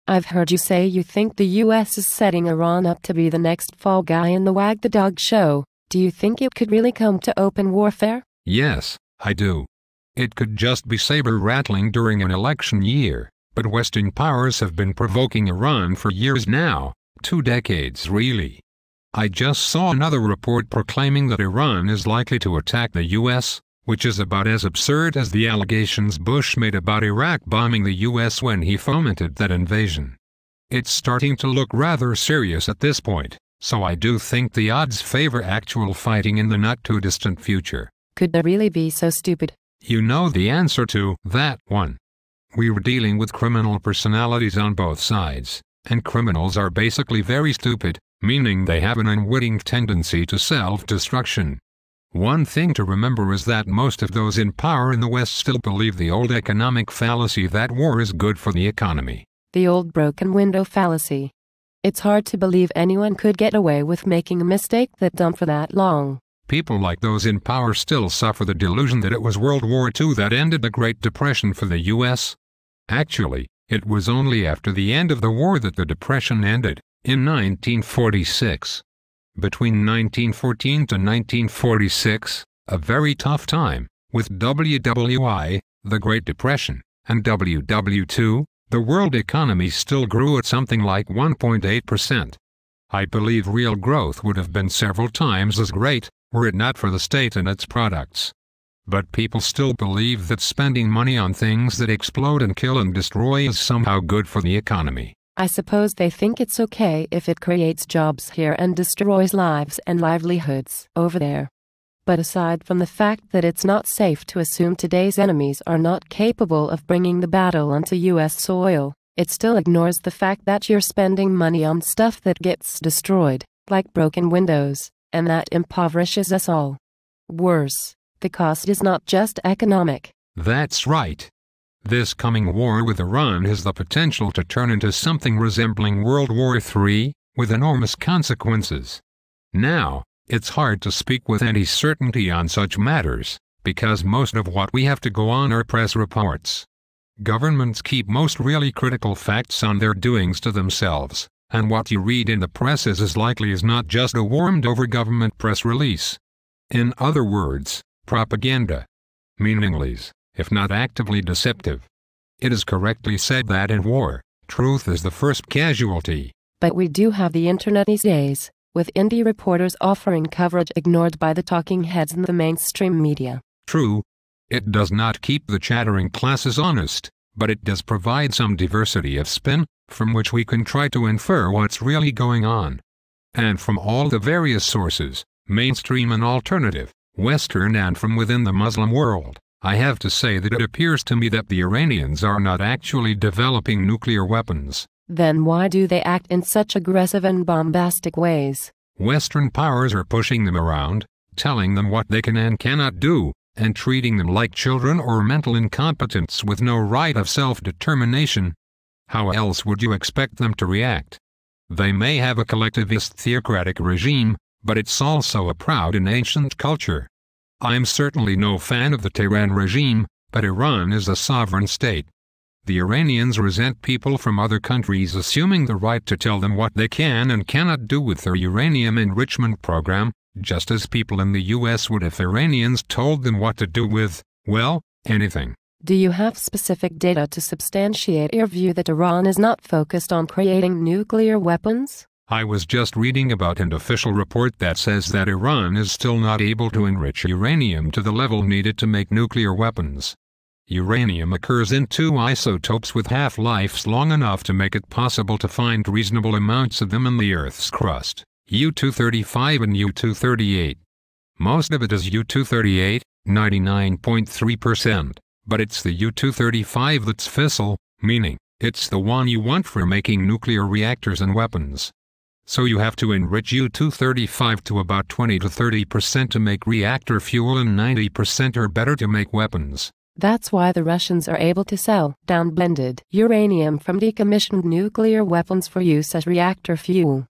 I've heard you say you think the US is setting Iran up to be the next fall guy in the Wag the Dog show. Do you think it could really come to open warfare? Yes, I do. It could just be saber-rattling during an election year, but Western powers have been provoking Iran for years now, 2 decades really. I just saw another report proclaiming that Iran is likely to attack the US, which is about as absurd as the allegations Bush made about Iraq bombing the US when he fomented that invasion. It's starting to look rather serious at this point, so I do think the odds favor actual fighting in the not-too-distant future. Could they really be so stupid? You know the answer to that one. We were dealing with criminal personalities on both sides, and criminals are basically very stupid, meaning they have an unwitting tendency to self-destruction. One thing to remember is that most of those in power in the West still believe the old economic fallacy that war is good for the economy. The old broken window fallacy. It's hard to believe anyone could get away with making a mistake that dumb for that long. People like those in power still suffer the delusion that it was World War II that ended the Great Depression for the US. Actually, it was only after the end of the war that the Depression ended, in 1946. Between 1914 to 1946, a very tough time, with WWI, the Great Depression, and WW2, the world economy still grew at something like 1.8%. I believe real growth would have been several times as great, were it not for the state and its products. But people still believe that spending money on things that explode and kill and destroy is somehow good for the economy. I suppose they think it's okay if it creates jobs here and destroys lives and livelihoods over there. But aside from the fact that it's not safe to assume today's enemies are not capable of bringing the battle onto US soil, it still ignores the fact that you're spending money on stuff that gets destroyed, like broken windows, and that impoverishes us all. Worse, the cost is not just economic. That's right. This coming war with Iran has the potential to turn into something resembling World War III, with enormous consequences. Now, it's hard to speak with any certainty on such matters, because most of what we have to go on are press reports. Governments keep most really critical facts on their doings to themselves, and what you read in the press is as likely as not just a warmed-over government press release. In other words, propaganda. Meaningless, if not actively deceptive. It is correctly said that in war, truth is the first casualty. But we do have the internet these days, with indie reporters offering coverage ignored by the talking heads in the mainstream media. True. It does not keep the chattering classes honest, but it does provide some diversity of spin, from which we can try to infer what's really going on. And from all the various sources, mainstream and alternative, Western and from within the Muslim world, I have to say that it appears to me that the Iranians are not actually developing nuclear weapons. Then why do they act in such aggressive and bombastic ways? Western powers are pushing them around, telling them what they can and cannot do, and treating them like children or mental incompetents with no right of self-determination. How else would you expect them to react? They may have a collectivist theocratic regime, but it's also a proud and ancient culture. I'm certainly no fan of the Tehran regime, but Iran is a sovereign state. The Iranians resent people from other countries assuming the right to tell them what they can and cannot do with their uranium enrichment program, just as people in the US would if Iranians told them what to do with, well, anything. Do you have specific data to substantiate your view that Iran is not focused on creating nuclear weapons? I was just reading about an official report that says that Iran is still not able to enrich uranium to the level needed to make nuclear weapons. Uranium occurs in 2 isotopes with half-lives long enough to make it possible to find reasonable amounts of them in the Earth's crust, U-235 and U-238. Most of it is U-238, 99.3%, but it's the U-235 that's fissile, meaning, it's the one you want for making nuclear reactors and weapons. So you have to enrich U-235 to about 20 to 30% to make reactor fuel and 90% or better to make weapons. That's why the Russians are able to sell downblended uranium from decommissioned nuclear weapons for use as reactor fuel.